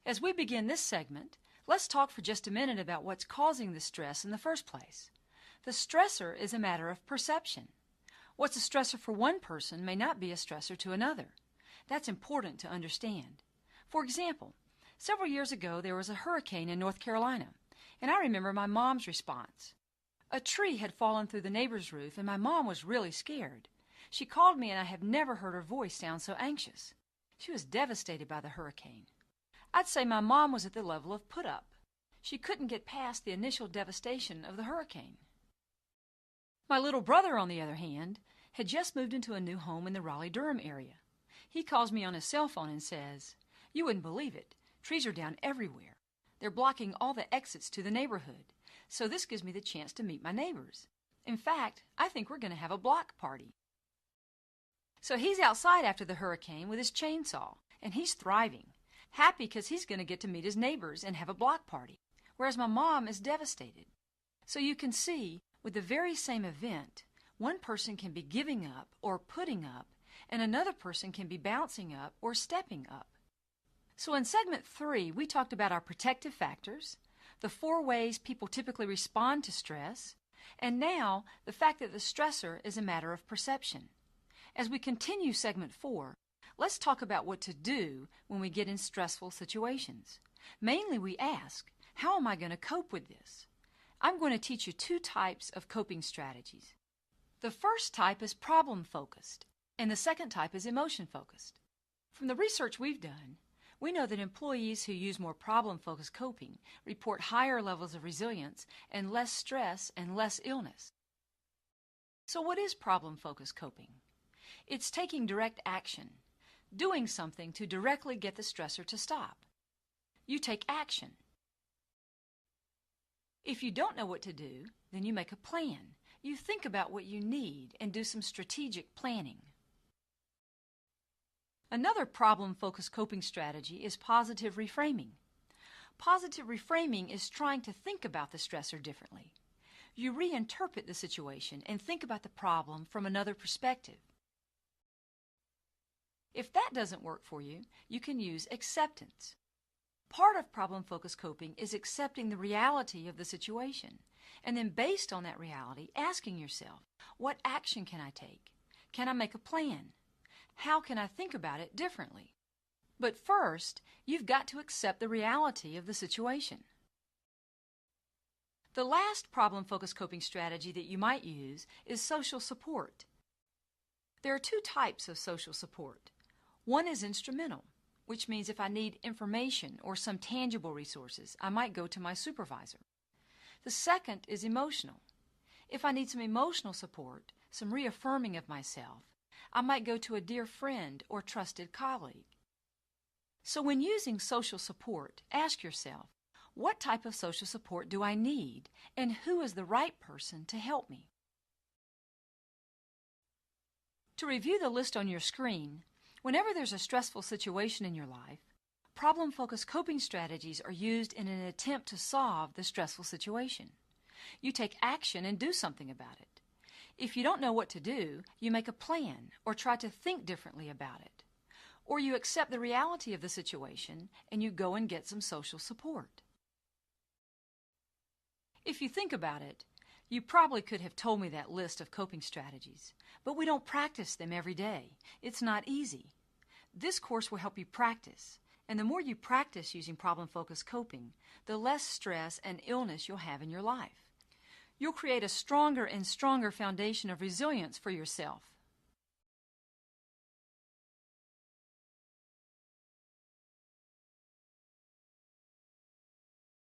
As we begin this segment, let's talk for just a minute about what's causing the stress in the first place. The stressor is a matter of perception. What's a stressor for one person may not be a stressor to another. That's important to understand. For example, several years ago there was a hurricane in North Carolina, and I remember my mom's response. A tree had fallen through the neighbor's roof, and my mom was really scared. She called me, and I have never heard her voice sound so anxious. She was devastated by the hurricane. I'd say my mom was at the level of put up. She couldn't get past the initial devastation of the hurricane. My little brother, on the other hand, had just moved into a new home in the Raleigh-Durham area. He calls me on his cell phone and says, "You wouldn't believe it. Trees are down everywhere. They're blocking all the exits to the neighborhood, so this gives me the chance to meet my neighbors. In fact, I think we're going to have a block party." So he's outside after the hurricane with his chainsaw, and he's thriving, happy because he's going to get to meet his neighbors and have a block party, whereas my mom is devastated. So you can see, with the very same event, one person can be giving up or putting up, and another person can be bouncing up or stepping up. So in segment 3, we talked about our protective factors, the 4 ways people typically respond to stress, and now the fact that the stressor is a matter of perception. As we continue segment 4, let's talk about what to do when we get in stressful situations. Mainly we ask, how am I going to cope with this? I'm going to teach you 2 types of coping strategies. The first type is problem-focused, and the second type is emotion-focused. From the research we've done, we know that employees who use more problem-focused coping report higher levels of resilience and less stress and less illness. So what is problem-focused coping? It's taking direct action, doing something to directly get the stressor to stop. You take action. If you don't know what to do, then you make a plan. You think about what you need and do some strategic planning. Another problem-focused coping strategy is positive reframing. Positive reframing is trying to think about the stressor differently. You reinterpret the situation and think about the problem from another perspective. If that doesn't work for you, you can use acceptance. Part of problem-focused coping is accepting the reality of the situation, and then based on that reality, asking yourself, what action can I take? Can I make a plan? How can I think about it differently? But first, you've got to accept the reality of the situation. The last problem-focused coping strategy that you might use is social support. There are 2 types of social support. One is instrumental, which means if I need information or some tangible resources, I might go to my supervisor. The second is emotional. If I need some emotional support, some reaffirming of myself, I might go to a dear friend or trusted colleague. So when using social support, ask yourself, what type of social support do I need, and who is the right person to help me? To review the list on your screen, whenever there's a stressful situation in your life, problem-focused coping strategies are used in an attempt to solve the stressful situation. You take action and do something about it. If you don't know what to do, you make a plan or try to think differently about it. Or you accept the reality of the situation and you go and get some social support. If you think about it, you probably could have told me that list of coping strategies, but we don't practice them every day. It's not easy. This course will help you practice, and the more you practice using problem-focused coping, the less stress and illness you'll have in your life. You'll create a stronger and stronger foundation of resilience for yourself